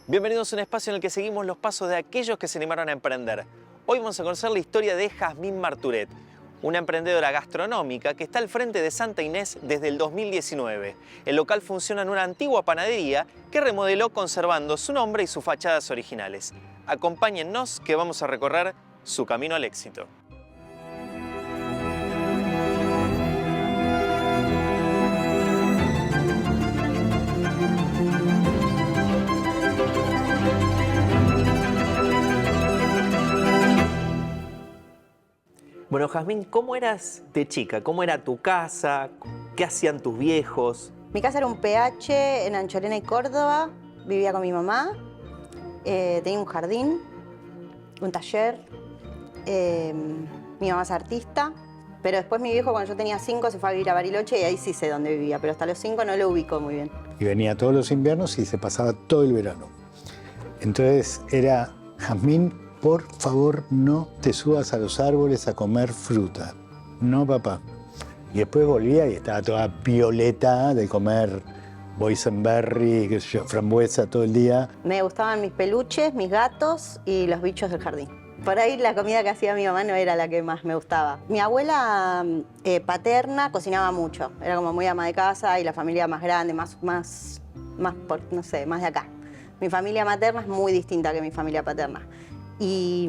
Bienvenidos a un espacio en el que seguimos los pasos de aquellos que se animaron a emprender. Hoy vamos a conocer la historia de Jazmín Marturet, una emprendedora gastronómica que está al frente de Santa Inés desde el 2019. El local funciona en una antigua panadería que remodeló conservando su nombre y sus fachadas originales. Acompáñennos que vamos a recorrer su camino al éxito. Bueno, Jazmín, ¿cómo eras de chica? ¿Cómo era tu casa? ¿Qué hacían tus viejos? Mi casa era un PH en Anchorena y Córdoba. Vivía con mi mamá. Tenía un jardín, un taller. Mi mamá es artista. Pero después mi viejo, cuando yo tenía 5, se fue a vivir a Bariloche y ahí sí sé dónde vivía. Pero hasta los 5 no lo ubico muy bien. Y venía todos los inviernos y se pasaba todo el verano. Entonces era, Jazmín, por favor, no te subas a los árboles a comer fruta. No, papá. Y después volvía y estaba toda violeta de comer boysenberry, qué sé yo, frambuesa todo el día. Me gustaban mis peluches, mis gatos y los bichos del jardín. Por ahí la comida que hacía mi mamá no era la que más me gustaba. Mi abuela paterna cocinaba mucho. Era como muy ama de casa y la familia más grande, más de acá. Mi familia materna es muy distinta que mi familia paterna. Y,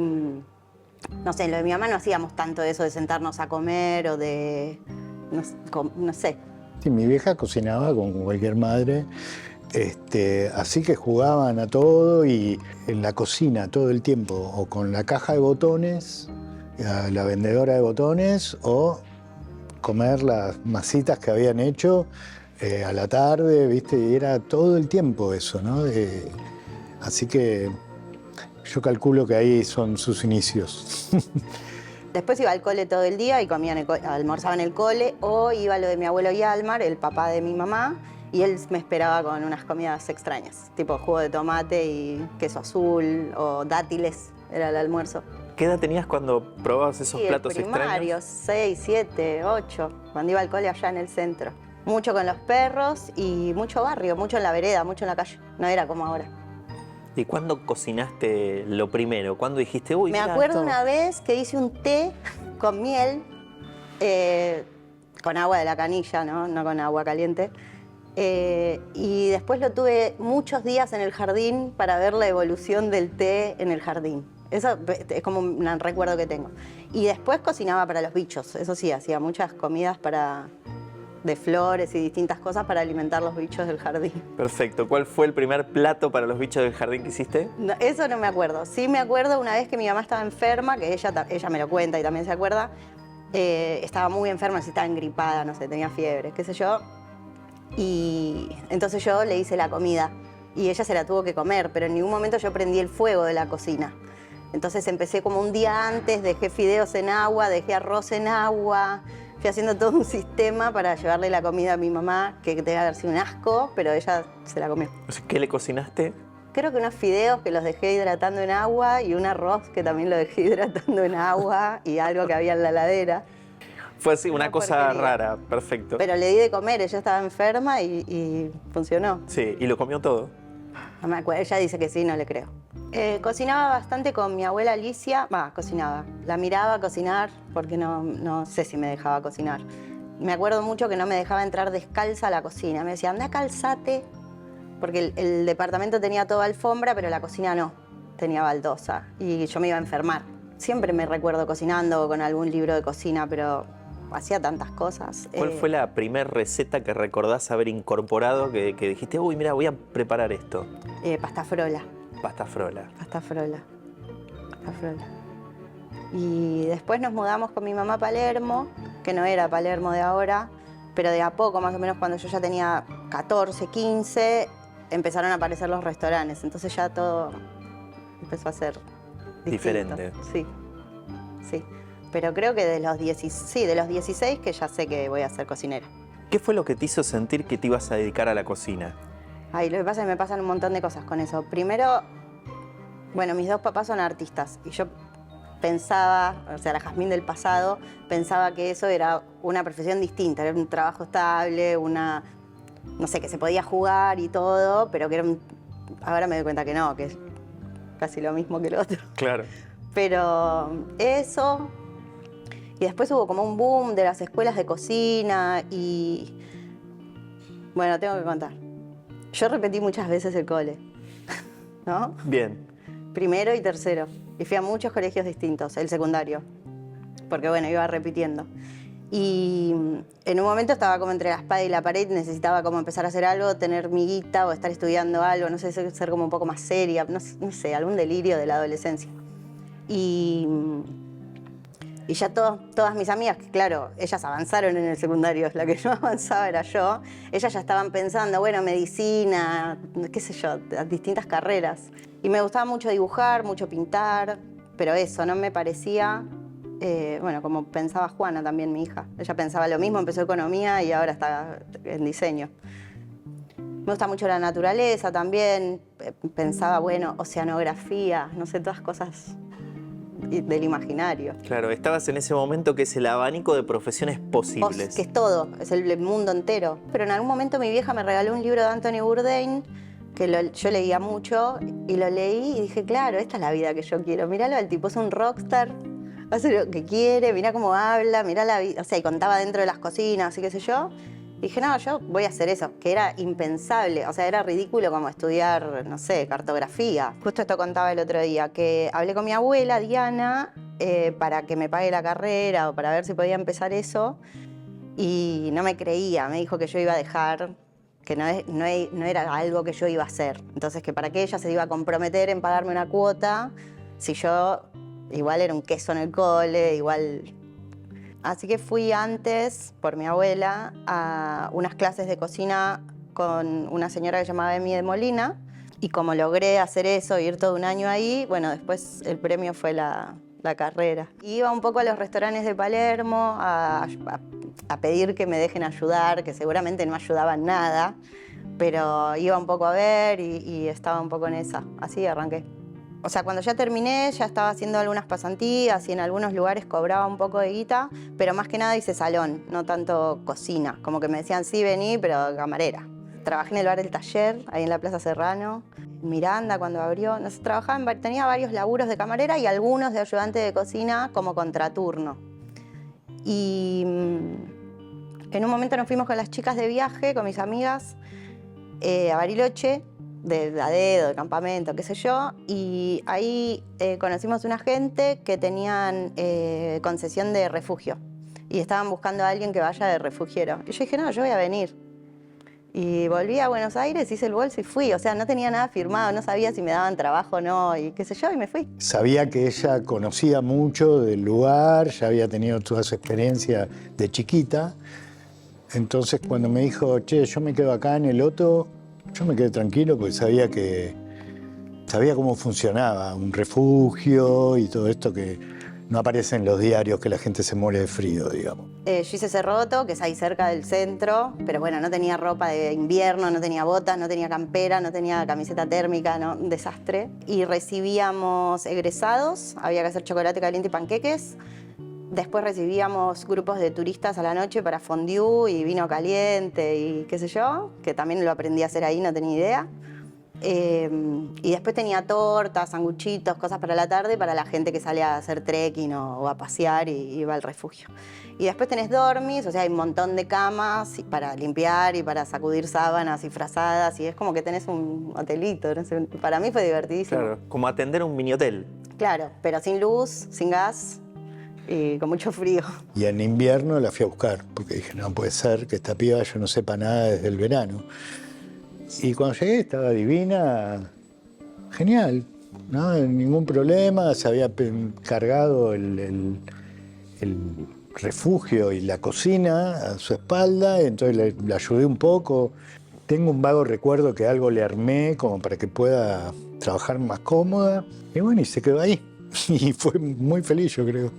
no sé, lo de mi mamá no hacíamos tanto eso de sentarnos a comer o de, no sé. Sí, mi vieja cocinaba con cualquier madre, así que jugaban a todo y en la cocina todo el tiempo, o con la caja de botones, la vendedora de botones, o comer las masitas que habían hecho a la tarde, ¿viste? Y era todo el tiempo eso, ¿no? Así que yo calculo que ahí son sus inicios. Después iba al cole todo el día y almorzaba en el cole, o iba a lo de mi abuelo Yalmar, el papá de mi mamá, y él me esperaba con unas comidas extrañas, tipo jugo de tomate y queso azul o dátiles, era el almuerzo. ¿Qué edad tenías cuando probabas esos platos primarios, extraños? 6, 7, 8, cuando iba al cole allá en el centro. Mucho con los perros y mucho barrio, mucho en la vereda, mucho en la calle. No era como ahora. ¿Y cuándo cocinaste lo primero? ¿Cuándo dijiste, uy, Me acuerdo una vez que hice un té con miel, con agua de la canilla, no con agua caliente. Y después lo tuve muchos días en el jardín para ver la evolución del té en el jardín. Eso es como un recuerdo que tengo. Y después cocinaba para los bichos, eso sí, hacía muchas comidas de flores y distintas cosas para alimentar los bichos del jardín. Perfecto. ¿Cuál fue el primer plato para los bichos del jardín que hiciste? No, eso no me acuerdo. Sí me acuerdo una vez que mi mamá estaba enferma, que ella me lo cuenta y también se acuerda. Estaba muy enferma, estaba engripada, no sé, tenía fiebre, qué sé yo. Y entonces yo le hice la comida y ella se la tuvo que comer, pero en ningún momento yo prendí el fuego de la cocina. Entonces empecé como un día antes, dejé fideos en agua, dejé arroz en agua. Fui haciendo todo un sistema para llevarle la comida a mi mamá, que debe haber sido un asco, pero ella se la comió. ¿Qué le cocinaste? Creo que unos fideos que los dejé hidratando en agua y un arroz que también lo dejé hidratando en agua y algo que había en la heladera. Fue así, una cosa rara, perfecto. Pero le di de comer, ella estaba enferma y funcionó. Sí, ¿y lo comió todo? No me acuerdo, ella dice que sí, no le creo. Cocinaba bastante con mi abuela Alicia, cocinaba. La miraba cocinar porque no sé si me dejaba cocinar. Me acuerdo mucho que no me dejaba entrar descalza a la cocina. Me decía, anda, calzate, porque el departamento tenía toda alfombra, pero la cocina no, tenía baldosa. Y yo me iba a enfermar. Siempre me recuerdo cocinando con algún libro de cocina, pero hacía tantas cosas. ¿Cuál fue la primera receta que recordás haber incorporado que dijiste, uy, mira, voy a preparar esto? Pasta frola. Pasta frola. Pasta frola. Pasta frola. Y después nos mudamos con mi mamá a Palermo, que no era Palermo de ahora, pero de a poco, más o menos cuando yo ya tenía 14, 15, empezaron a aparecer los restaurantes. Entonces ya todo empezó a ser distinto. Diferente. Sí, sí. Pero creo que de los 16 que ya sé que voy a ser cocinera. ¿Qué fue lo que te hizo sentir que te ibas a dedicar a la cocina? Ay, lo que pasa es que me pasan un montón de cosas con eso. Primero, bueno, mis dos papás son artistas y yo pensaba, o sea, la Jazmín del pasado, pensaba que eso era una profesión distinta, era un trabajo estable, no sé, que se podía jugar y todo, pero que era ahora me doy cuenta que no, que es casi lo mismo que el otro. Claro. Pero eso, y después hubo como un boom de las escuelas de cocina y... Bueno, tengo que contar. Yo repetí muchas veces el cole, ¿no? Bien. Primero y tercero. Y fui a muchos colegios distintos, el secundario. Porque bueno, iba repitiendo. Y en un momento estaba como entre la espada y la pared, necesitaba como empezar a hacer algo, tener mi guita o estar estudiando algo, no sé, ser como un poco más seria, no sé, algún delirio de la adolescencia. Y ya todas mis amigas, que claro, ellas avanzaron en el secundario, la que no avanzaba era yo, ellas ya estaban pensando, bueno, medicina, qué sé yo, distintas carreras. Y me gustaba mucho dibujar, mucho pintar, pero eso, no me parecía, bueno, como pensaba Juana también, mi hija. Ella pensaba lo mismo, empezó economía y ahora está en diseño. Me gusta mucho la naturaleza también, pensaba, bueno, oceanografía, no sé, todas cosas del imaginario. Claro, estabas en ese momento que es el abanico de profesiones posibles. Que es todo, es el mundo entero. Pero en algún momento mi vieja me regaló un libro de Anthony Bourdain, que yo leía mucho, y lo leí y dije, claro, esta es la vida que yo quiero. Míralo, el tipo es un rockstar, hace lo que quiere, mira cómo habla, mira la vida. O sea, y contaba dentro de las cocinas y qué sé yo. Y dije, no, yo voy a hacer eso, que era impensable. O sea, era ridículo como estudiar, no sé, cartografía. Justo esto contaba el otro día, que hablé con mi abuela, Diana, para que me pague la carrera o para ver si podía empezar eso. Y no me creía, me dijo que yo iba a dejar, que no era algo que yo iba a hacer. Entonces, que para qué ella se iba a comprometer en pagarme una cuota si yo igual era un queso en el cole, igual... Así que fui antes, por mi abuela, a unas clases de cocina con una señora que se llamaba Emi de Molina. Y como logré hacer eso, ir todo un año ahí, bueno, después el premio fue la carrera. Iba un poco a los restaurantes de Palermo a pedir que me dejen ayudar, que seguramente no ayudaban nada, pero iba un poco a ver y estaba un poco en esa. Así arranqué. O sea, cuando ya terminé, ya estaba haciendo algunas pasantías y en algunos lugares cobraba un poco de guita, pero más que nada hice salón, no tanto cocina. Como que me decían, sí, vení, pero camarera. Trabajé en el bar del Taller, ahí en la Plaza Serrano. Miranda, cuando abrió, no sé, tenía varios laburos de camarera y algunos de ayudante de cocina como contraturno. Y en un momento nos fuimos con las chicas de viaje, con mis amigas, a Bariloche, de dedo, de campamento, qué sé yo, y ahí conocimos una gente que tenían concesión de refugio y estaban buscando a alguien que vaya de refugiero. Y yo dije, no, yo voy a venir. Y volví a Buenos Aires, hice el bolso y fui. O sea, no tenía nada firmado, no sabía si me daban trabajo o no, y qué sé yo, y me fui. Sabía que ella conocía mucho del lugar, ya había tenido toda su experiencia de chiquita. Entonces, cuando me dijo, che, yo me quedo acá en el Otto, yo me quedé tranquilo porque sabía cómo funcionaba un refugio y todo esto que no aparece en los diarios, que la gente se muere de frío, digamos. Yo hice Cerroto, que es ahí cerca del centro, pero bueno, no tenía ropa de invierno, no tenía botas, no tenía campera, no tenía camiseta térmica, no, un desastre. Y recibíamos egresados, había que hacer chocolate caliente y panqueques. Después recibíamos grupos de turistas a la noche para fondue y vino caliente y qué sé yo, que también lo aprendí a hacer ahí, no tenía idea. Y después tenía tortas, sanguchitos, cosas para la tarde para la gente que sale a hacer trekking o a pasear y iba al refugio. Y después tenés dormis, o sea, hay un montón de camas para limpiar y para sacudir sábanas y frazadas y es como que tenés un hotelito, no sé, para mí fue divertidísimo. Claro, como atender un mini hotel. Claro, pero sin luz, sin gas y con mucho frío. Y en invierno la fui a buscar, porque dije, no puede ser que esta piba yo no sepa nada desde el verano. Y cuando llegué estaba divina, genial, ¿no? Ningún problema, se había cargado el refugio y la cocina a su espalda, entonces le ayudé un poco. Tengo un vago recuerdo que algo le armé como para que pueda trabajar más cómoda. Y bueno, y se quedó ahí. Y fue muy feliz, yo creo.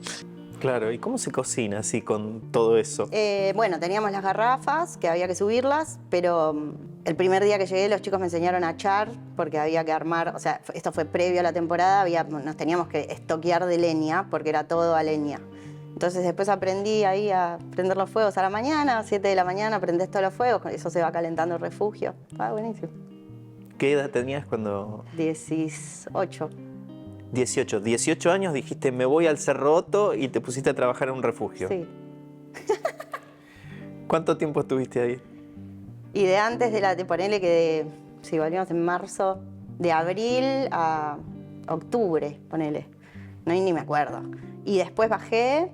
Claro, ¿y cómo se cocina así con todo eso? Bueno, teníamos las garrafas, que había que subirlas, pero el primer día que llegué los chicos me enseñaron a achar, porque había que armar, o sea, esto fue previo a la temporada, nos teníamos que estoquear de leña, porque era todo a leña. Entonces después aprendí ahí a prender los fuegos a la mañana, a 7 de la mañana prendés todos los fuegos, eso se va calentando el refugio. Ah, buenísimo. ¿Qué edad tenías cuando...? 18. 18. 18 años dijiste, me voy al Cerro Otto y te pusiste a trabajar en un refugio. Sí. ¿Cuánto tiempo estuviste ahí? Y de antes de ponele que si volvíamos en marzo, de abril a octubre, ponele. No, ni me acuerdo. Y después bajé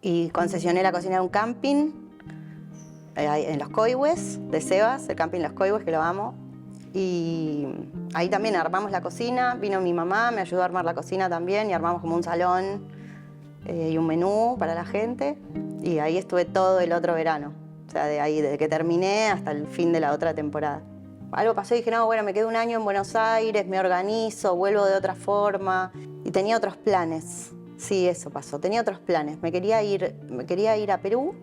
y concesioné la cocina de un camping en Los Coihues, de Sebas, el camping Los Coihues, que lo amo. Y ahí también armamos la cocina, vino mi mamá, me ayudó a armar la cocina también y armamos como un salón y un menú para la gente. Y ahí estuve todo el otro verano. O sea, de ahí, desde que terminé hasta el fin de la otra temporada. Algo pasó y dije, no, bueno, me quedo un año en Buenos Aires, me organizo, vuelvo de otra forma. Y tenía otros planes. Sí, eso pasó. Tenía otros planes. Me quería ir a Perú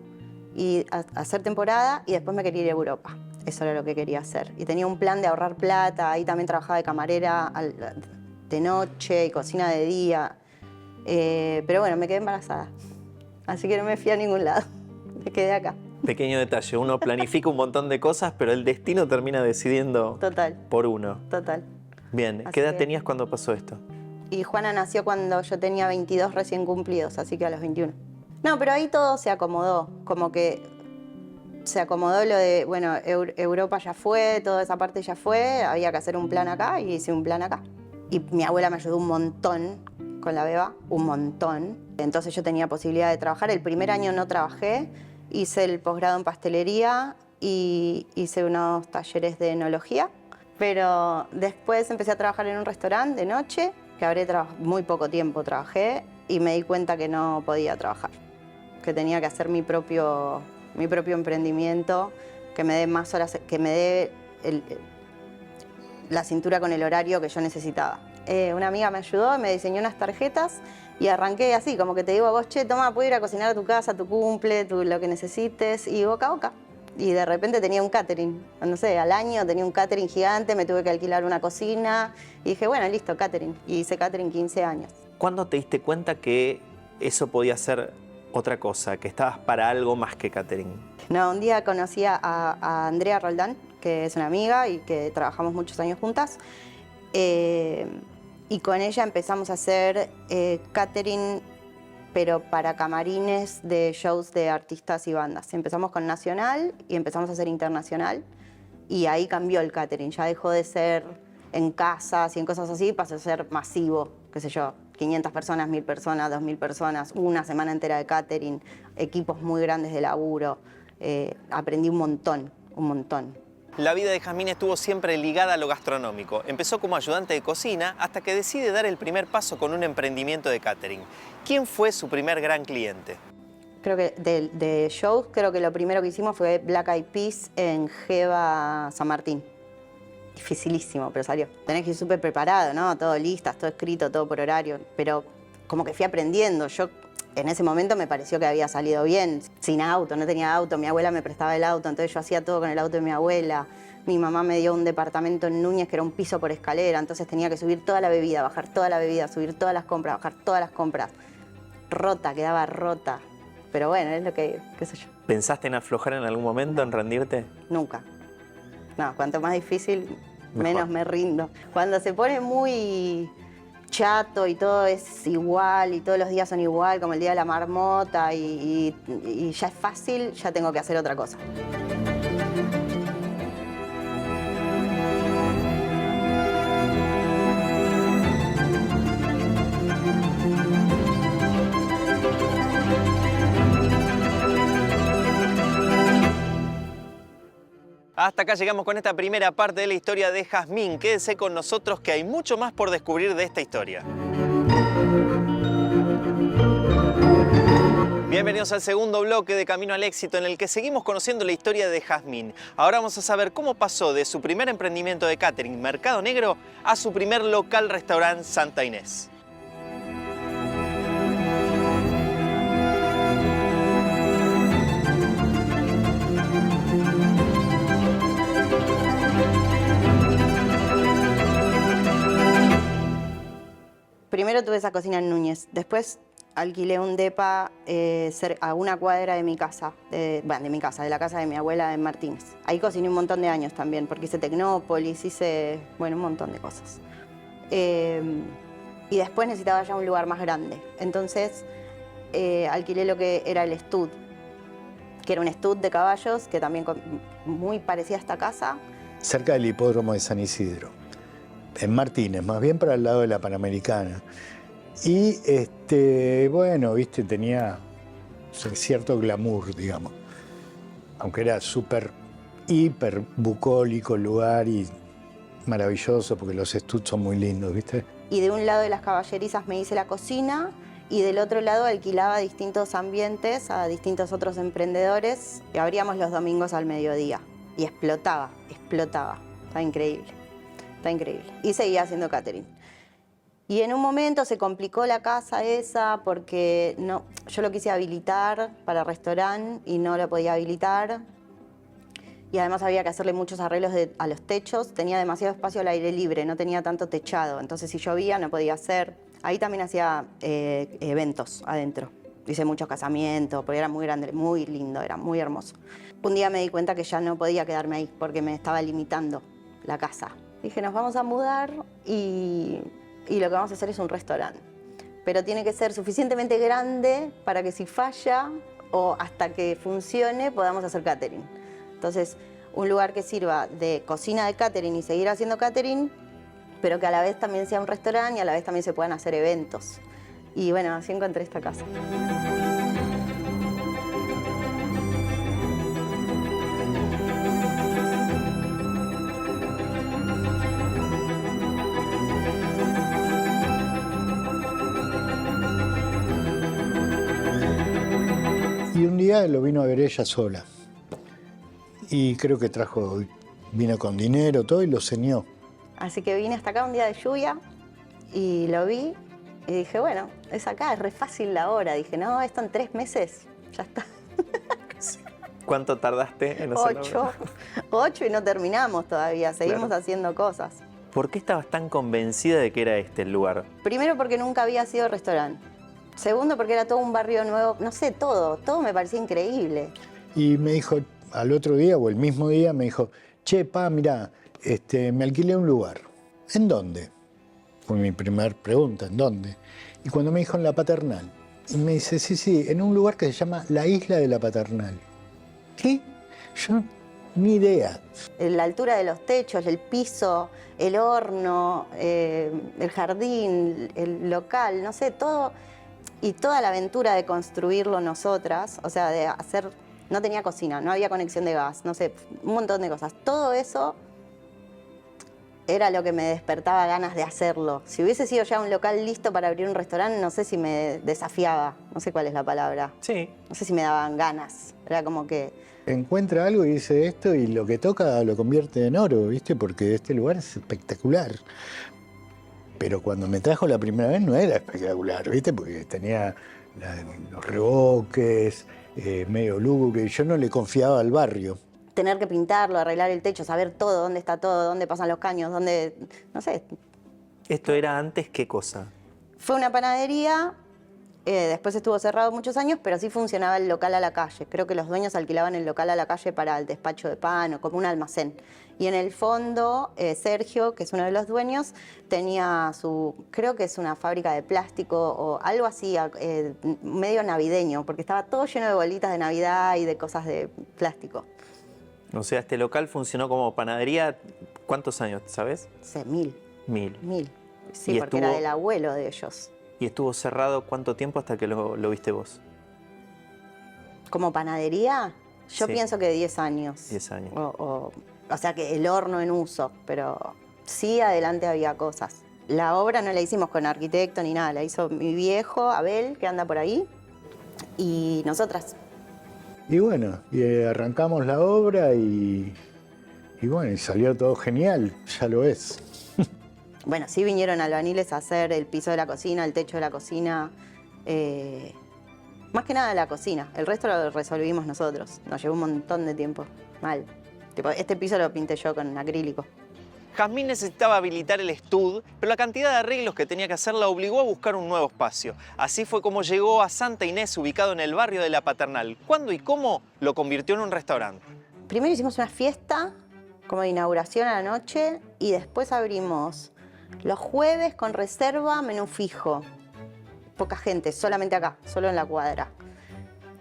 y a hacer temporada y después me quería ir a Europa. Eso era lo que quería hacer. Y tenía un plan de ahorrar plata. Ahí también trabajaba de camarera de noche y cocina de día. Pero bueno, me quedé embarazada. Así que no me fui a ningún lado. Me quedé acá. Pequeño detalle, uno planifica un montón de cosas, pero el destino termina decidiendo Total. por uno. Total. Bien, Así ¿qué edad que- tenías cuando pasó esto? Y Juana nació cuando yo tenía 22 recién cumplidos, así que a los 21. No, pero ahí todo se acomodó, como que se acomodó lo de, bueno, Europa ya fue, toda esa parte ya fue, había que hacer un plan acá y hice un plan acá. Y mi abuela me ayudó un montón con la beba, un montón. Entonces yo tenía posibilidad de trabajar. El primer año no trabajé, hice el posgrado en pastelería y hice unos talleres de enología. Pero después empecé a trabajar en un restaurante de noche, que muy poco tiempo trabajé, y me di cuenta que no podía trabajar, que tenía que hacer mi propio emprendimiento, que me dé más horas, que me dé la cintura con el horario que yo necesitaba. Una amiga me ayudó, me diseñó unas tarjetas y arranqué así, como que te digo a vos, che, toma, puedo ir a cocinar a tu casa, tu cumple, lo que necesites, y boca a boca. Y de repente tenía un catering, no sé, al año tenía un catering gigante, me tuve que alquilar una cocina, y dije, bueno, listo, catering. Y hice catering 15 años. ¿Cuándo te diste cuenta que eso podía ser otra cosa, que estabas para algo más que catering? No, un día conocí a Andrea Roldán, que es una amiga y que trabajamos muchos años juntas. Y con ella empezamos a hacer catering, pero para camarines de shows de artistas y bandas. Empezamos con nacional y empezamos a hacer internacional. Y ahí cambió el catering, ya dejó de ser en casas y en cosas así, pasó a ser masivo, qué sé yo, 500 personas, 1000 personas, 2000 personas, una semana entera de catering, equipos muy grandes de laburo. Aprendí un montón, un montón. La vida de Jazmín estuvo siempre ligada a lo gastronómico. Empezó como ayudante de cocina hasta que decide dar el primer paso con un emprendimiento de catering. ¿Quién fue su primer gran cliente? Creo que de shows, creo que lo primero que hicimos fue Black Eyed Peas en Geva San Martín. Dificilísimo, pero salió. Tenés que ir súper preparado, ¿no? Todo listas, todo escrito, todo por horario. Pero como que fui aprendiendo. Yo en ese momento me pareció que había salido bien. Sin auto, no tenía auto. Mi abuela me prestaba el auto, entonces yo hacía todo con el auto de mi abuela. Mi mamá me dio un departamento en Núñez que era un piso por escalera, entonces tenía que subir toda la bebida, bajar toda la bebida, subir todas las compras, bajar todas las compras. Rota, quedaba rota. Pero bueno, es lo que, qué sé yo. ¿Pensaste en aflojar en algún momento, en rendirte? Nunca. No, cuanto más difícil, Mejor. menos me rindo. Cuando se pone muy chato y todo es igual y todos los días son igual, como el día de la marmota y ya es fácil, ya tengo que hacer otra cosa. Hasta acá llegamos con esta primera parte de la historia de Jazmín. Quédense con nosotros que hay mucho más por descubrir de esta historia. Bienvenidos al segundo bloque de Camino al Éxito, en el que seguimos conociendo la historia de Jazmín. Ahora vamos a saber cómo pasó de su primer emprendimiento de catering, Mercado Negro, a su primer local restaurante Santa Inés. Primero tuve esa cocina en Núñez, después alquilé un depa a una cuadra de mi casa, de la casa de mi abuela en Martínez. Ahí cociné un montón de años también, porque hice Tecnópolis, hice, bueno, un montón de cosas. Y después necesitaba ya un lugar más grande. Entonces alquilé lo que era el Stud, que era un Stud de caballos, que también muy parecía a esta casa. Cerca del hipódromo de San Isidro, en Martínez, más bien para el lado de la Panamericana. Y bueno, viste, tenía cierto glamour, digamos. Aunque era súper, hiper bucólico el lugar y maravilloso, porque los Studs son muy lindos, viste. Y de un lado de las caballerizas me hice la cocina y del otro lado alquilaba distintos ambientes a distintos otros emprendedores que abríamos los domingos al mediodía. Y explotaba. Está increíble. Y seguía haciendo catering. Y en un momento se complicó la casa esa porque yo lo quise habilitar para restaurante y no lo podía habilitar. Y además había que hacerle muchos arreglos a los techos. Tenía demasiado espacio al aire libre, no tenía tanto techado. Entonces si llovía no podía hacer. Ahí también hacía eventos adentro. Hice muchos casamientos, porque era muy grande, muy lindo, era muy hermoso. Un día me di cuenta que ya no podía quedarme ahí porque me estaba limitando la casa. Dije, nos vamos a mudar y lo que vamos a hacer es un restaurante. Pero tiene que ser suficientemente grande para que si falla o hasta que funcione podamos hacer catering. Entonces, un lugar que sirva de cocina de catering y seguir haciendo catering, pero que a la vez también sea un restaurante y a la vez también se puedan hacer eventos. Y bueno, así encontré esta casa. Y un día lo vino a ver ella sola. Y creo que vino con dinero, todo, y lo ceñó. Así que vine hasta acá un día de lluvia y lo vi y dije, bueno, es acá, es re fácil la hora. Dije, no, esto en 3 meses, ya está. ¿Cuánto tardaste en hacerlo? 8 y no terminamos todavía, seguimos Claro. haciendo cosas. ¿Por qué estabas tan convencida de que era este el lugar? Primero porque nunca había sido restaurante. Segundo porque era todo un barrio nuevo, no sé, todo me parecía increíble. Y me dijo, al otro día o el mismo día, me dijo, che, pa, mirá, me alquilé un lugar. ¿En dónde? Fue mi primera pregunta, ¿en dónde? Y cuando me dijo en la Paternal, y me dice, sí, en un lugar que se llama la Isla de la Paternal. ¿Qué? Yo ni idea. La altura de los techos, el piso, el horno, el jardín, el local, no sé, todo. Y toda la aventura de construirlo nosotras, o sea, de hacer... No tenía cocina, no había conexión de gas, no sé, un montón de cosas. Todo eso era lo que me despertaba ganas de hacerlo. Si hubiese sido ya un local listo para abrir un restaurante, no sé si me desafiaba, no sé cuál es la palabra. Sí. No sé si me daban ganas. Era como que... Encuentra algo y dice esto y lo que toca lo convierte en oro, ¿viste? Porque este lugar es espectacular. Pero cuando me trajo la primera vez no era espectacular, ¿viste? Porque tenía los revoques, medio lúgubre, y yo no le confiaba al barrio. Tener que pintarlo, arreglar el techo, saber todo, dónde está todo, dónde pasan los caños, dónde... No sé. ¿Esto era antes qué cosa? Fue una panadería, después estuvo cerrado muchos años, pero sí funcionaba el local a la calle. Creo que los dueños alquilaban el local a la calle para el despacho de pan o como un almacén. Y en el fondo, Sergio, que es uno de los dueños, tenía creo que es una fábrica de plástico o algo así, medio navideño, porque estaba todo lleno de bolitas de Navidad y de cosas de plástico. O sea, este local funcionó como panadería, ¿cuántos años, sabes? Sé, 1000. 1000. Sí, Y porque era del abuelo de ellos. ¿Y estuvo cerrado cuánto tiempo hasta que lo viste vos? ¿Como panadería? Yo Sí. pienso que 10 años. 10 años. O sea, que el horno en uso, pero sí adelante había cosas. La obra no la hicimos con arquitecto ni nada, la hizo mi viejo, Abel, que anda por ahí, y nosotras. Y bueno, arrancamos la obra y bueno, y salió todo genial, ya lo es. Bueno, sí vinieron albañiles a hacer el piso de la cocina, el techo de la cocina, más que nada la cocina. El resto lo resolvimos nosotros. Nos llevó un montón de tiempo. Mal. Tipo, este piso lo pinté yo con acrílico. Jazmín necesitaba habilitar el estudio, pero la cantidad de arreglos que tenía que hacer la obligó a buscar un nuevo espacio. Así fue como llegó a Santa Inés, ubicado en el barrio de La Paternal. ¿Cuándo y cómo lo convirtió en un restaurante? Primero hicimos una fiesta como de inauguración a la noche y después abrimos los jueves con reserva, menú fijo. Poca gente, solamente acá, solo en la cuadra.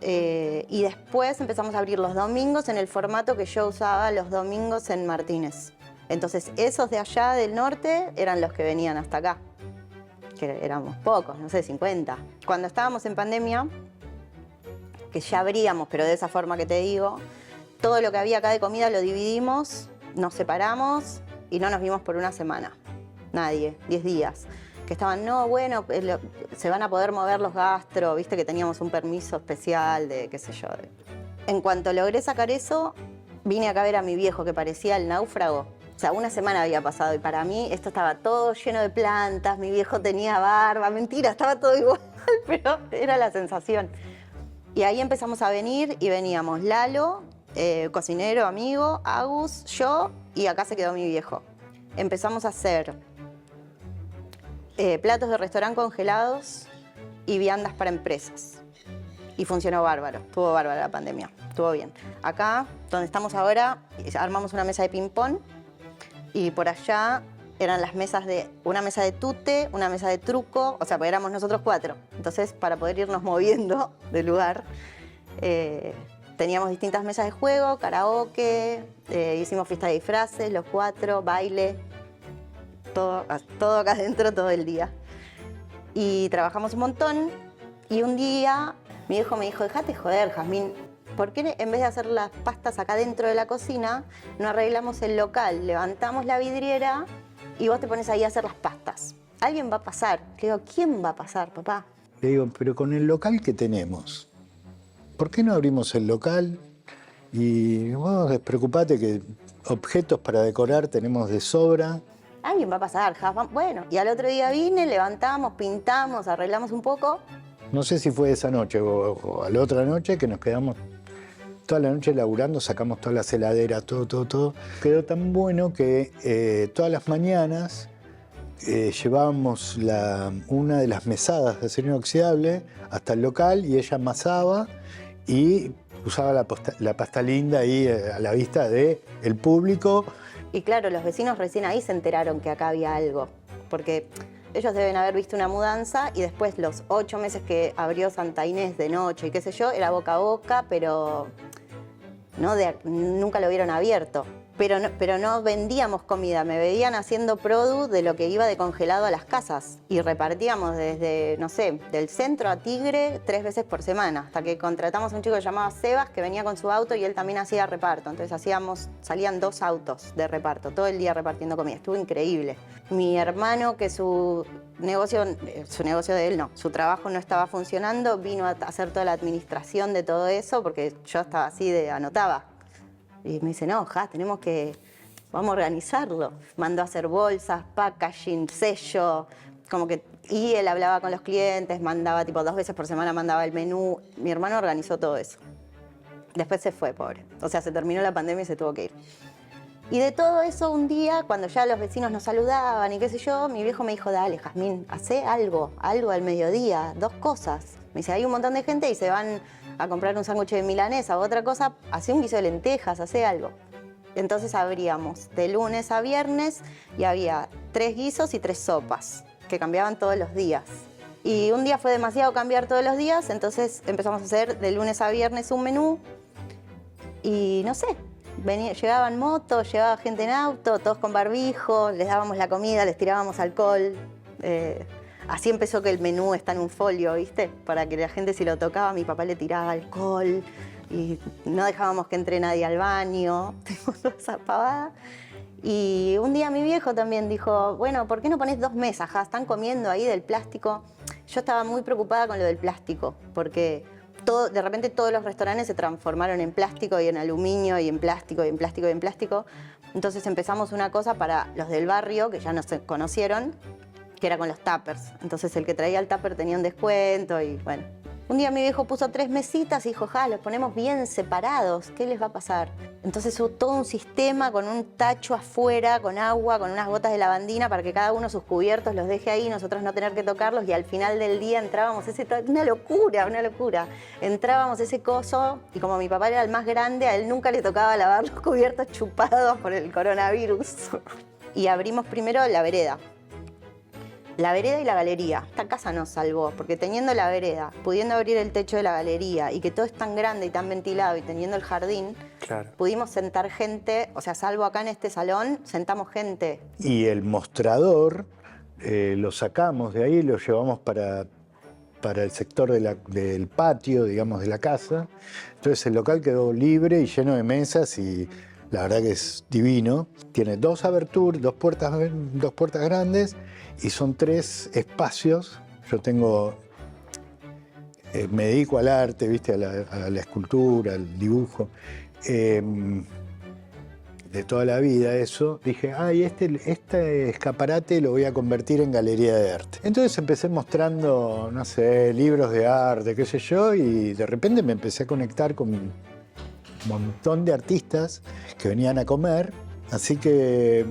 Y después empezamos a abrir los domingos en el formato que yo usaba los domingos en Martínez. Entonces esos de allá del norte eran los que venían hasta acá, que éramos pocos, no sé, 50. Cuando estábamos en pandemia, que ya abríamos, pero de esa forma que te digo, todo lo que había acá de comida lo dividimos, nos separamos y no nos vimos por una semana. Nadie, 10 días. Que estaban, no, bueno, se van a poder mover los gastro, viste que teníamos un permiso especial de qué sé yo. En cuanto logré sacar eso, vine acá a ver a mi viejo que parecía el náufrago. O sea, una semana había pasado y para mí esto estaba todo lleno de plantas, mi viejo tenía barba, mentira, estaba todo igual, pero era la sensación. Y ahí empezamos a venir y veníamos Lalo, cocinero, amigo, Agus, yo y acá se quedó mi viejo. Empezamos a hacer platos de restaurante congelados y viandas para empresas. Y funcionó bárbaro, estuvo bárbara la pandemia, estuvo bien. Acá, donde estamos ahora, armamos una mesa de ping-pong y por allá eran las mesas una mesa de tute, una mesa de truco, o sea, pues éramos nosotros 4. Entonces, para poder irnos moviendo del lugar, teníamos distintas mesas de juego, karaoke, hicimos fiesta de disfraces, los 4, baile, todo acá adentro todo el día. Y trabajamos un montón y un día mi viejo me dijo, dejate joder, Jazmín, ¿por qué en vez de hacer las pastas acá dentro de la cocina, no arreglamos el local, levantamos la vidriera y vos te pones ahí a hacer las pastas? Alguien va a pasar. Le digo, ¿quién va a pasar, papá? Le digo, pero con el local que tenemos, ¿por qué no abrimos el local? Y vos despreocupate que objetos para decorar tenemos de sobra. Alguien va a pasar, bueno. Y al otro día vine, levantamos, pintamos, arreglamos un poco. No sé si fue esa noche o a la otra noche que nos quedamos toda la noche laburando, sacamos todas las heladeras, todo. Quedó tan bueno que todas las mañanas llevábamos una de las mesadas de acero inoxidable hasta el local y ella amasaba y usaba la pasta linda ahí a la vista del público. Y claro, los vecinos recién ahí se enteraron que acá había algo, porque ellos deben haber visto una mudanza y después los 8 meses que abrió Santa Inés de noche y qué sé yo, era boca a boca, pero nunca lo vieron abierto. Pero no vendíamos comida, me veían haciendo produ de lo que iba de congelado a las casas. Y repartíamos desde, no sé, del centro a Tigre 3 veces por semana, hasta que contratamos a un chico que se llamaba Sebas, que venía con su auto y él también hacía reparto. Entonces salían 2 autos de reparto, todo el día repartiendo comida. Estuvo increíble. Mi hermano, que su negocio de él no, su trabajo no estaba funcionando, vino a hacer toda la administración de todo eso, porque yo estaba así anotaba. Y me dice, no, vamos a organizarlo. Mandó a hacer bolsas, packaging, sello, y él hablaba con los clientes, mandaba 2 veces por semana, mandaba el menú. Mi hermano organizó todo eso. Después se fue, pobre. O sea, se terminó la pandemia y se tuvo que ir. Y de todo eso, un día, cuando ya los vecinos nos saludaban y qué sé yo, mi viejo me dijo, dale, Jazmín, hacé algo al mediodía, 2 cosas. Me dice, hay un montón de gente y se van a comprar un sándwich de milanesa o otra cosa, hacé un guiso de lentejas, hacé algo. Entonces abríamos de lunes a viernes y había 3 guisos y 3 sopas, que cambiaban todos los días. Y un día fue demasiado cambiar todos los días, entonces empezamos a hacer de lunes a viernes un menú y no sé, llegaban motos, llegaba gente en auto, todos con barbijo, les dábamos la comida, les tirábamos alcohol. Así empezó que el menú está en un folio, ¿viste? Para que la gente, si lo tocaba, mi papá le tiraba alcohol y no dejábamos que entre nadie al baño. Tenemos toda esa pavada. Y un día mi viejo también dijo, bueno, ¿por qué no pones 2 mesas? Están comiendo ahí del plástico. Yo estaba muy preocupada con lo del plástico, porque de repente todos los restaurantes se transformaron en plástico y en aluminio y en plástico y en plástico y en plástico. Entonces empezamos una cosa para los del barrio, que ya nos conocieron, que era con los tuppers. Entonces el que traía el tupper tenía un descuento y bueno, Un día mi viejo puso 3 mesitas y dijo, los ponemos bien separados, ¿qué les va a pasar? Entonces hubo todo un sistema con un tacho afuera, con agua, con unas gotas de lavandina para que cada uno sus cubiertos los deje ahí, nosotros no tener que tocarlos, y al final del día entrábamos una locura, una locura. Entrábamos ese coso y como mi papá era el más grande, a él nunca le tocaba lavar los cubiertos chupados por el coronavirus. Y abrimos primero la vereda. La vereda y la galería. Esta casa nos salvó, porque teniendo la vereda, pudiendo abrir el techo de la galería y que todo es tan grande y tan ventilado y teniendo el jardín, claro, pudimos sentar gente, o sea, salvo acá en este salón, sentamos gente. Y el mostrador lo sacamos de ahí y lo llevamos para el sector del patio, digamos, de la casa. Entonces el local quedó libre y lleno de mesas y la verdad que es divino. Tiene 2 aberturas, dos puertas grandes y son 3 espacios. Yo me dedico al arte, ¿viste? A la escultura, al dibujo. De toda la vida eso, dije, este escaparate lo voy a convertir en galería de arte. Entonces empecé mostrando, no sé, libros de arte, qué sé yo, y de repente me empecé a conectar con un montón de artistas que venían a comer, así que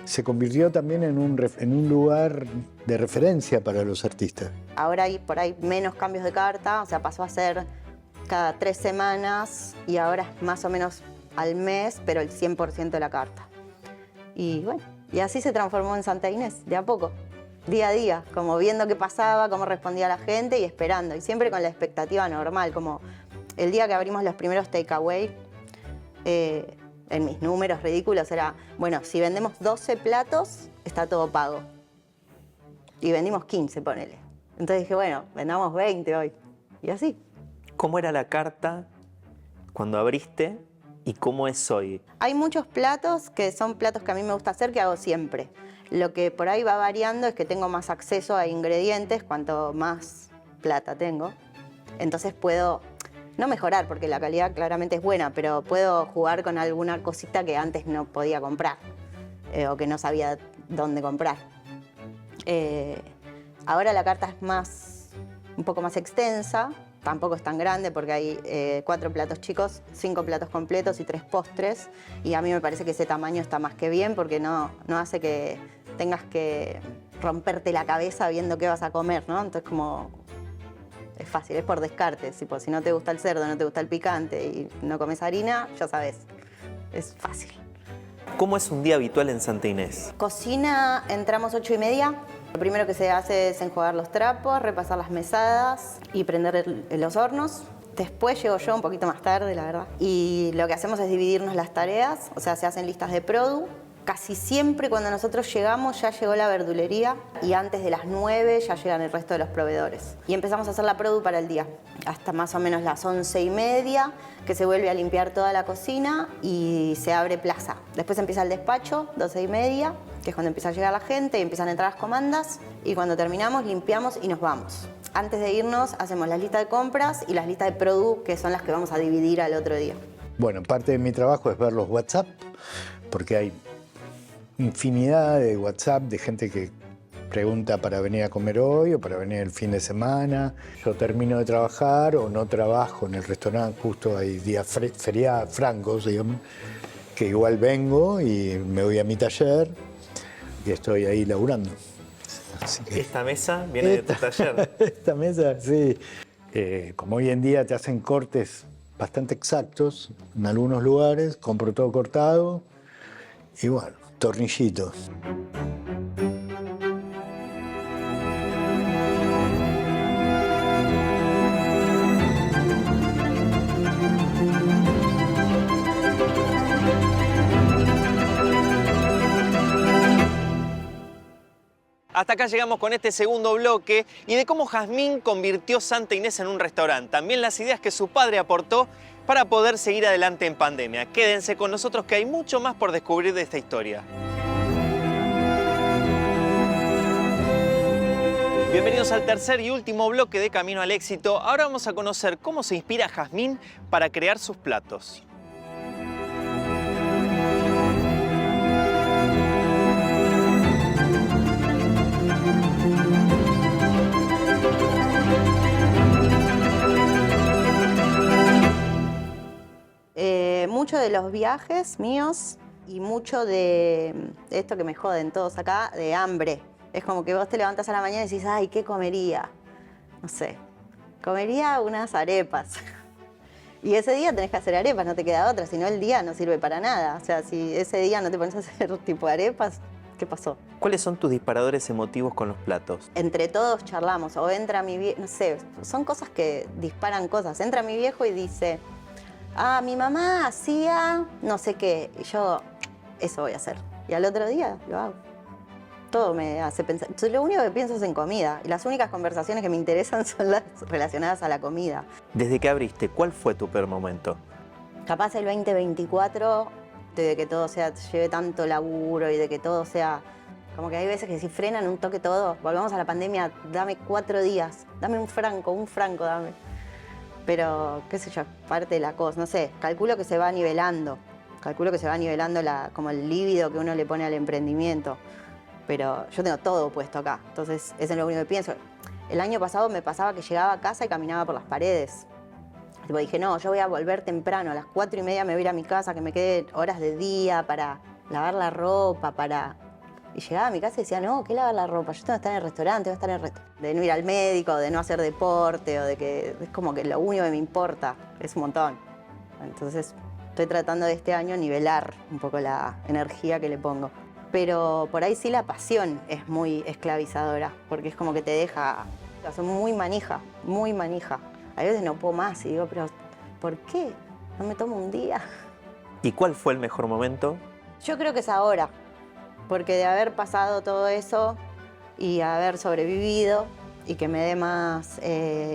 se convirtió también en un lugar de referencia para los artistas. Ahora hay por ahí menos cambios de carta, o sea, pasó a ser cada 3 semanas y ahora es más o menos al mes, pero el 100% de la carta. Y bueno, y así se transformó en Santa Inés, de a poco, día a día, como viendo qué pasaba, cómo respondía la gente y esperando. Y siempre con la expectativa normal, como el día que abrimos los primeros takeaway, en mis números ridículos era, bueno, si vendemos 12 platos, está todo pago. Y vendimos 15, ponele. Entonces dije, bueno, vendamos 20 hoy. Y así. ¿Cómo era la carta cuando abriste y cómo es hoy? Hay muchos platos que son platos que a mí me gusta hacer, que hago siempre. Lo que por ahí va variando es que tengo más acceso a ingredientes cuanto más plata tengo. Entonces puedo, no mejorar porque la calidad claramente es buena, pero puedo jugar con alguna cosita que antes no podía comprar o que no sabía dónde comprar. Ahora la carta es un poco más extensa. Tampoco es tan grande porque hay 4 platos chicos, 5 platos completos y 3 postres. Y a mí me parece que ese tamaño está más que bien porque no hace que tengas que romperte la cabeza viendo qué vas a comer, ¿no? Entonces como es fácil, es por descarte. Si no te gusta el cerdo, no te gusta el picante y no comes harina, ya sabes, es fácil. ¿Cómo es un día habitual en Santa Inés? Cocina, entramos 8:30. Lo primero que se hace es enjuagar los trapos, repasar las mesadas y prender los hornos. Después llego yo un poquito más tarde, la verdad. Y lo que hacemos es dividirnos las tareas, o sea, se hacen listas de produ. Casi siempre cuando nosotros llegamos ya llegó la verdulería y antes de las 9 ya llegan el resto de los proveedores. Y empezamos a hacer la produ para el día, hasta más o menos las 11:30, que se vuelve a limpiar toda la cocina y se abre plaza. Después empieza el despacho, 12:30, que es cuando empieza a llegar la gente y empiezan a entrar las comandas. Y cuando terminamos, limpiamos y nos vamos. Antes de irnos, hacemos la lista de compras y las listas de produ, que son las que vamos a dividir al otro día. Bueno, parte de mi trabajo es ver los WhatsApp, porque hay infinidad de WhatsApp de gente que pregunta para venir a comer hoy o para venir el fin de semana. Yo termino de trabajar o no trabajo en el restaurante, justo hay días feriados francos, digamos, que igual vengo y me voy a mi taller y estoy ahí laburando. Así que ¿Esta mesa viene de tu taller? Esta mesa, sí. Como hoy en día te hacen cortes bastante exactos en algunos lugares, compro todo cortado y bueno, tornillitos. Hasta acá llegamos con este segundo bloque y de cómo Jazmín convirtió Santa Inés en un restaurante. También las ideas que su padre aportó para poder seguir adelante en pandemia. Quédense con nosotros que hay mucho más por descubrir de esta historia. Bienvenidos al tercer y último bloque de Camino al Éxito. Ahora vamos a conocer cómo se inspira Jazmín para crear sus platos. de los viajes míos y mucho de esto que me joden todos acá, de hambre. Es como que vos te levantás a la mañana y decís, ay, ¿qué comería? No sé, comería unas arepas. Y ese día tenés que hacer arepas, no te queda otra, si no el día no sirve para nada. O sea, si ese día no te pones a hacer tipo arepas, ¿qué pasó? ¿Cuáles son tus disparadores emotivos con los platos? Entre todos charlamos, o entra mi viejo, no sé, son cosas que disparan cosas. Entra mi viejo y dice, mi mamá hacía no sé qué, y yo, eso voy a hacer. Y al otro día lo hago. Todo me hace pensar. Entonces, lo único que pienso es en comida. Y las únicas conversaciones que me interesan son las relacionadas a la comida. Desde que abriste, ¿cuál fue tu peor momento? Capaz el 2024, de que todo sea, lleve tanto laburo y de que todo sea... Como que hay veces que si frenan un toque todo, volvamos a la pandemia, dame 4 días, dame un franco dame. Pero, qué sé yo, parte de la cosa, no sé, calculo que se va nivelando. Calculo que se va nivelando como el líbido que uno le pone al emprendimiento. Pero yo tengo todo puesto acá, entonces eso es lo único que pienso. El año pasado me pasaba que llegaba a casa y caminaba por las paredes. Tipo, dije, no, yo voy a volver temprano, a las 4:30 me voy a ir a mi casa, que me quede horas de día para lavar la ropa, para... Y llegaba a mi casa y decía, no, ¿qué lavar la ropa? Yo tengo que estar en el restaurante, voy a estar en el restaurante. De no ir al médico, de no hacer deporte, o de que es como que lo único que me importa es un montón. Entonces estoy tratando de este año nivelar un poco la energía que le pongo. Pero por ahí sí la pasión es muy esclavizadora, porque es como que te deja, soy muy manija, muy manija. A veces no puedo más y digo, pero ¿por qué? ¿No me tomo un día? ¿Y cuál fue el mejor momento? Yo creo que es ahora, porque de haber pasado todo eso y haber sobrevivido y que me dé más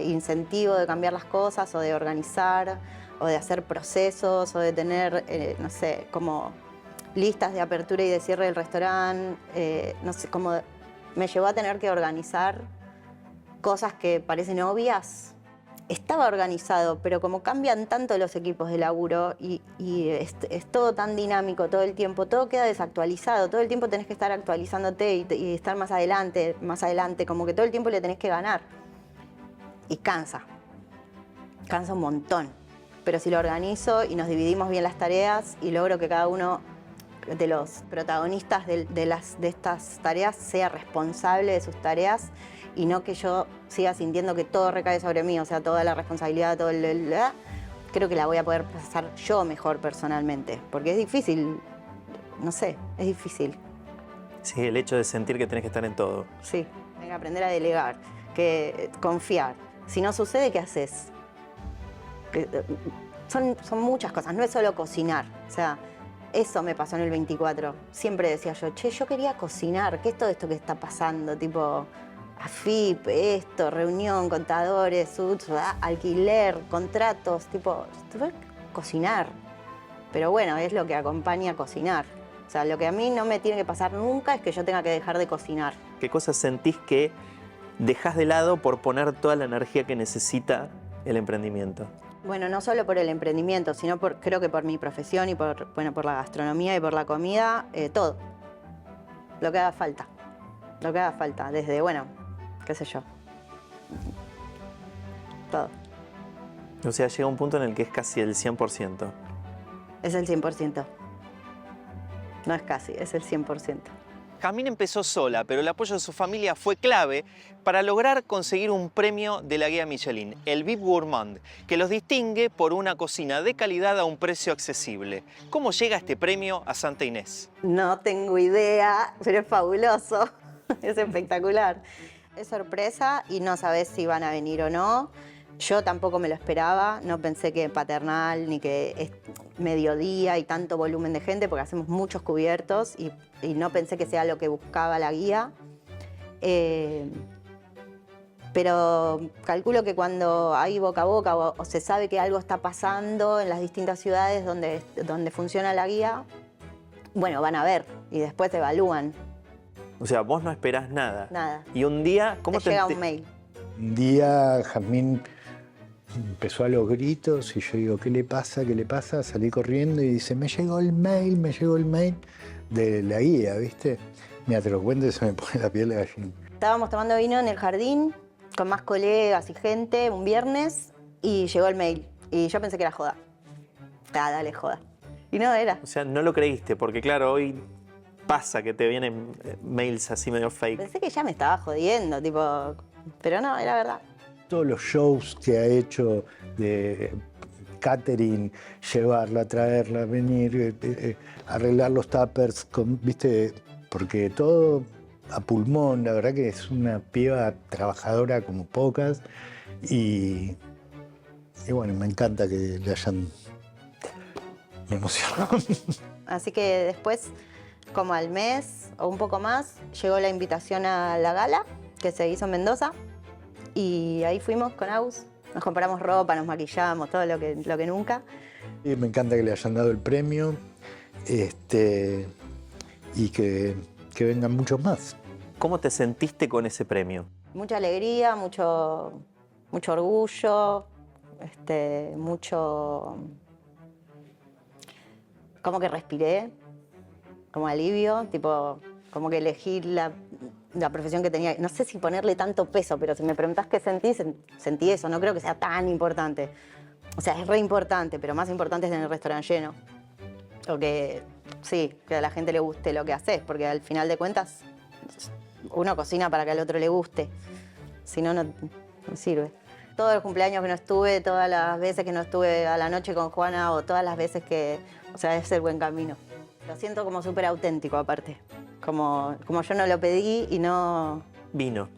incentivo de cambiar las cosas o de organizar o de hacer procesos o de tener, no sé, como listas de apertura y de cierre del restaurante, no sé, como me llevó a tener que organizar cosas que parecen obvias. Estaba organizado, pero como cambian tanto los equipos de laburo y es todo tan dinámico todo el tiempo, todo queda desactualizado, todo el tiempo tenés que estar actualizándote y estar más adelante, como que todo el tiempo le tenés que ganar. Y cansa un montón. Pero si lo organizo y nos dividimos bien las tareas y logro que cada uno de los protagonistas de estas tareas sea responsable de sus tareas y no que yo siga sintiendo que todo recae sobre mí, o sea, toda la responsabilidad, creo que la voy a poder pasar yo mejor personalmente, porque es difícil, no sé, es difícil. Sí, el hecho de sentir que tenés que estar en todo. Sí, hay que aprender a delegar, que confiar. Si no sucede, ¿qué haces? Son muchas cosas, no es solo cocinar, o sea, eso me pasó en el 24. Siempre decía yo, che, yo quería cocinar, ¿qué es todo esto que está pasando? Tipo, AFIP, esto, reunión, contadores, alquiler, contratos, tipo, cocinar. Pero bueno, es lo que acompaña a cocinar. O sea, lo que a mí no me tiene que pasar nunca es que yo tenga que dejar de cocinar. ¿Qué cosas sentís que dejás de lado por poner toda la energía que necesita el emprendimiento? Bueno, no solo por el emprendimiento, sino creo que por mi profesión y por la gastronomía y por la comida, todo. Lo que haga falta. Lo que haga falta. Desde, bueno, qué sé yo. Todo. O sea, llega un punto en el que es casi el 100%. Es el 100%. No es casi, es el 100%. Jazmín empezó sola, pero el apoyo de su familia fue clave para lograr conseguir un premio de la guía Michelin, el VIP Gourmand, que los distingue por una cocina de calidad a un precio accesible. ¿Cómo llega este premio a Santa Inés? No tengo idea, pero es fabuloso, es espectacular. Es sorpresa y no sabes si van a venir o no. Yo tampoco me lo esperaba, no pensé que Paternal ni que es mediodía y tanto volumen de gente, porque hacemos muchos cubiertos y no pensé que sea lo que buscaba la guía. Pero calculo que cuando hay boca a boca o se sabe que algo está pasando en las distintas ciudades donde funciona la guía, bueno, van a ver y después te evalúan. O sea, vos no esperás nada. Nada. Y un día, ¿cómo te llega un mail? Un día Jazmín empezó a los gritos y yo digo, ¿qué le pasa? ¿Qué le pasa? Salí corriendo y dice, me llegó el mail de la guía, ¿viste? Mira, te lo cuento y se me pone la piel de gallina. Estábamos tomando vino en el jardín con más colegas y gente un viernes y llegó el mail. Y yo pensé que era joda. Dale, joda. Y no era. O sea, no lo creíste, porque claro, hoy pasa que te vienen mails así medio fake. Pensé que ya me estaba jodiendo, tipo, pero no, era verdad. Todos los shows que ha hecho de catering, llevarla, traerla, venir, arreglar los tuppers, ¿viste? Porque todo a pulmón, la verdad que es una piba trabajadora como pocas y bueno, me encanta que le hayan... Me emocionó. Así que después, como al mes o un poco más, llegó la invitación a la gala que se hizo en Mendoza y ahí fuimos con Agus. Nos compramos ropa, nos maquillamos, todo lo que nunca. Y me encanta que le hayan dado el premio y que vengan muchos más. ¿Cómo te sentiste con ese premio? Mucha alegría, mucho orgullo, mucho... Como que respiré, como alivio, tipo, como que elegí la profesión que tenía. No sé si ponerle tanto peso, pero si me preguntás qué sentí, sentí eso. No creo que sea tan importante. O sea, es re importante, pero más importante es tener el restaurante lleno. O que, sí, que a la gente le guste lo que haces, porque al final de cuentas uno cocina para que al otro le guste. Si no, no sirve. Todos los cumpleaños que no estuve, todas las veces que no estuve a la noche con Juana o todas las veces que... O sea, es el buen camino. Lo siento como súper auténtico aparte. Como yo no lo pedí y no... Vino.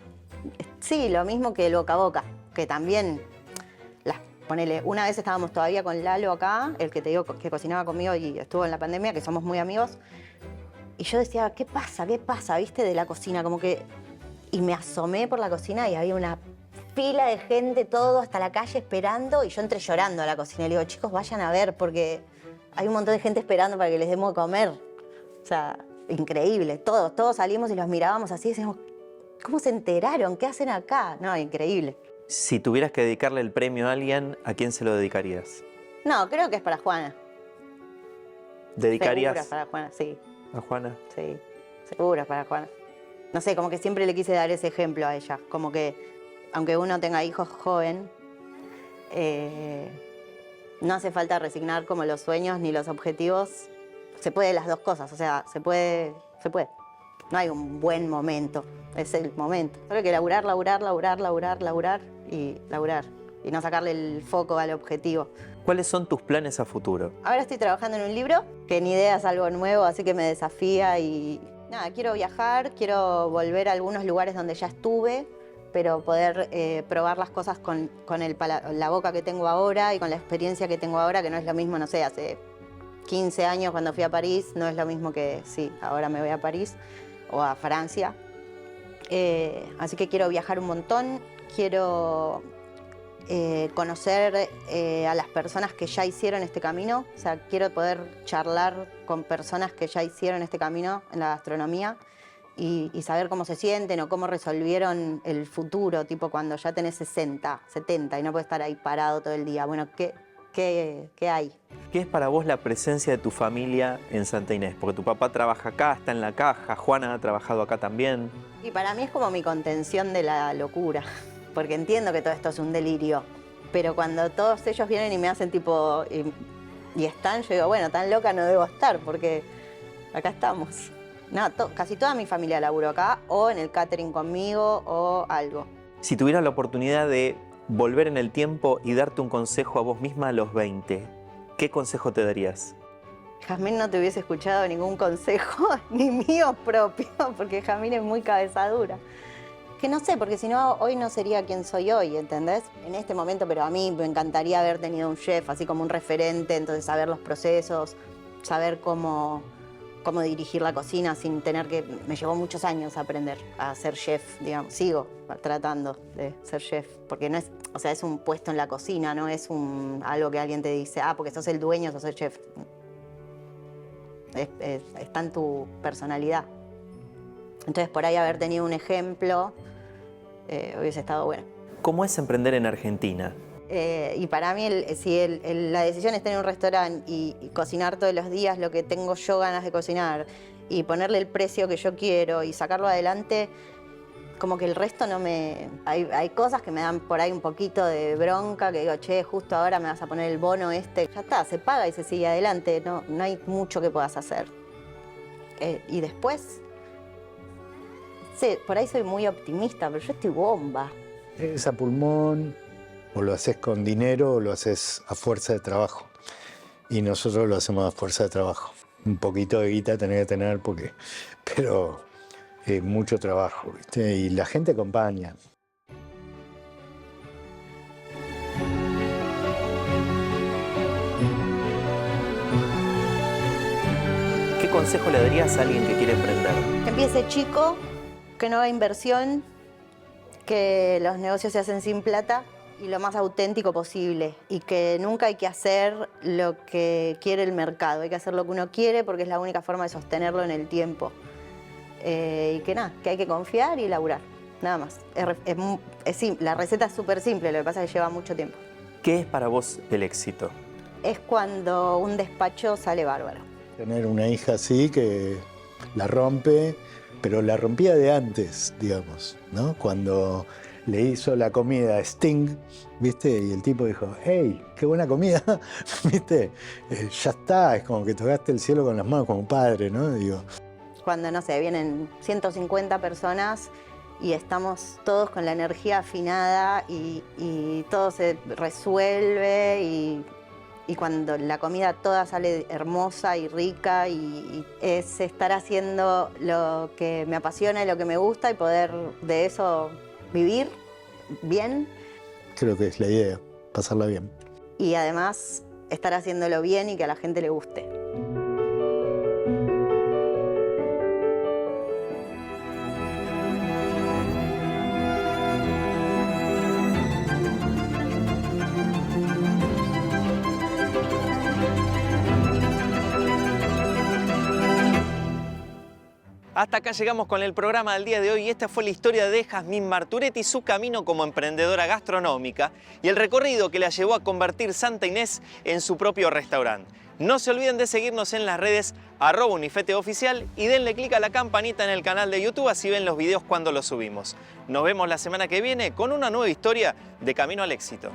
Sí, lo mismo que el boca a boca, que también... Ponele, una vez estábamos todavía con Lalo acá, el que te digo que cocinaba conmigo y estuvo en la pandemia, que somos muy amigos. Y yo decía, ¿qué pasa? ¿Qué pasa? ¿Viste? De la cocina, como que... Y me asomé por la cocina y había una fila de gente, todo hasta la calle esperando, y yo entré llorando a la cocina. Y le digo, chicos, vayan a ver, porque hay un montón de gente esperando para que les demos de comer. O sea, increíble. Todos salimos y los mirábamos así y decíamos, ¿cómo se enteraron? ¿Qué hacen acá? No, increíble. Si tuvieras que dedicarle el premio a alguien, ¿a quién se lo dedicarías? No, creo que es para Juana. ¿Dedicarías Seguro es para Juana, sí. a Juana? Sí, seguro es para Juana. No sé, como que siempre le quise dar ese ejemplo a ella. Como que, aunque uno tenga hijos joven, no hace falta resignar como los sueños ni los objetivos. Se puede las dos cosas, o sea, se puede. No hay un buen momento, es el momento. Solo hay que laburar y no sacarle el foco al objetivo. ¿Cuáles son tus planes a futuro? Ahora estoy trabajando en un libro, que ni idea es algo nuevo, así que me desafía y nada, quiero viajar, quiero volver a algunos lugares donde ya estuve, pero poder probar las cosas con la boca que tengo ahora y con la experiencia que tengo ahora, que no es lo mismo, no sé, hace 15 años cuando fui a París, no es lo mismo que, sí, ahora me voy a París o a Francia. Así que quiero viajar un montón, quiero conocer a las personas que ya hicieron este camino, o sea, quiero poder charlar con personas que ya hicieron este camino en la gastronomía y saber cómo se sienten o cómo resolvieron el futuro, tipo cuando ya tenés 60, 70 y no puedes estar ahí parado todo el día. Bueno, ¿qué hay? ¿Qué es para vos la presencia de tu familia en Santa Inés? Porque tu papá trabaja acá, está en la caja, Juana ha trabajado acá también. Y para mí es como mi contención de la locura, porque entiendo que todo esto es un delirio, pero cuando todos ellos vienen y me hacen tipo, y están, yo digo, bueno, tan loca no debo estar, porque acá estamos. No, casi toda mi familia laburó acá, o en el catering conmigo, o algo. Si tuvieras la oportunidad de volver en el tiempo y darte un consejo a vos misma a los 20, ¿qué consejo te darías? Jazmín no te hubiese escuchado ningún consejo, ni mío propio, porque Jazmín es muy cabeza dura. Que no sé, porque si no, hoy no sería quien soy hoy, ¿entendés? En este momento, pero a mí me encantaría haber tenido un chef, así como un referente, entonces saber los procesos, saber cómo dirigir la cocina sin tener que... Me llevó muchos años aprender a ser chef, digamos. Sigo tratando de ser chef, porque no es... O sea, es un puesto en la cocina, no es algo que alguien te dice, porque sos el dueño, sos el chef. Está en tu personalidad. Entonces, por ahí haber tenido un ejemplo hubiese estado bueno. ¿Cómo es emprender en Argentina? Y para mí, la decisión es tener un restaurante y cocinar todos los días lo que tengo yo ganas de cocinar y ponerle el precio que yo quiero y sacarlo adelante, como que el resto no me... Hay cosas que me dan por ahí un poquito de bronca, que digo, che, justo ahora me vas a poner el bono este. Ya está, se paga y se sigue adelante, no hay mucho que puedas hacer. Y después, sí, por ahí soy muy optimista, pero yo estoy bomba. Es a pulmón, o lo haces con dinero o lo haces a fuerza de trabajo. Y nosotros lo hacemos a fuerza de trabajo. Un poquito de guita tenés que tener, pero mucho trabajo, ¿viste? Y la gente acompaña. ¿Qué consejo le darías a alguien que quiere emprender? Que empiece chico, que no haga inversión, que los negocios se hacen sin plata y lo más auténtico posible. Y que nunca hay que hacer lo que quiere el mercado, hay que hacer lo que uno quiere porque es la única forma de sostenerlo en el tiempo. Y que nada, que hay que confiar y laburar, nada más. La receta es súper simple, lo que pasa es que lleva mucho tiempo. ¿Qué es para vos el éxito? Es cuando un despacho sale bárbaro. Tener una hija así que la rompe, pero la rompía de antes, digamos, ¿no? Cuando le hizo la comida a Sting, ¿viste? Y el tipo dijo, hey, qué buena comida, ¿viste? Ya está, es como que tocaste el cielo con las manos como padre, ¿no? Digo. Cuando, no sé, vienen 150 personas y estamos todos con la energía afinada y todo se resuelve y cuando la comida toda sale hermosa y rica y es estar haciendo lo que me apasiona y lo que me gusta y poder de eso vivir bien. Creo que es la idea, pasarla bien. Y además estar haciéndolo bien y que a la gente le guste. Hasta acá llegamos con el programa del día de hoy y esta fue la historia de Jazmín Marturet y su camino como emprendedora gastronómica y el recorrido que la llevó a convertir Santa Inés en su propio restaurante. No se olviden de seguirnos en las redes @unifeteoficial y denle clic a la campanita en el canal de YouTube así ven los videos cuando los subimos. Nos vemos la semana que viene con una nueva historia de Camino al Éxito.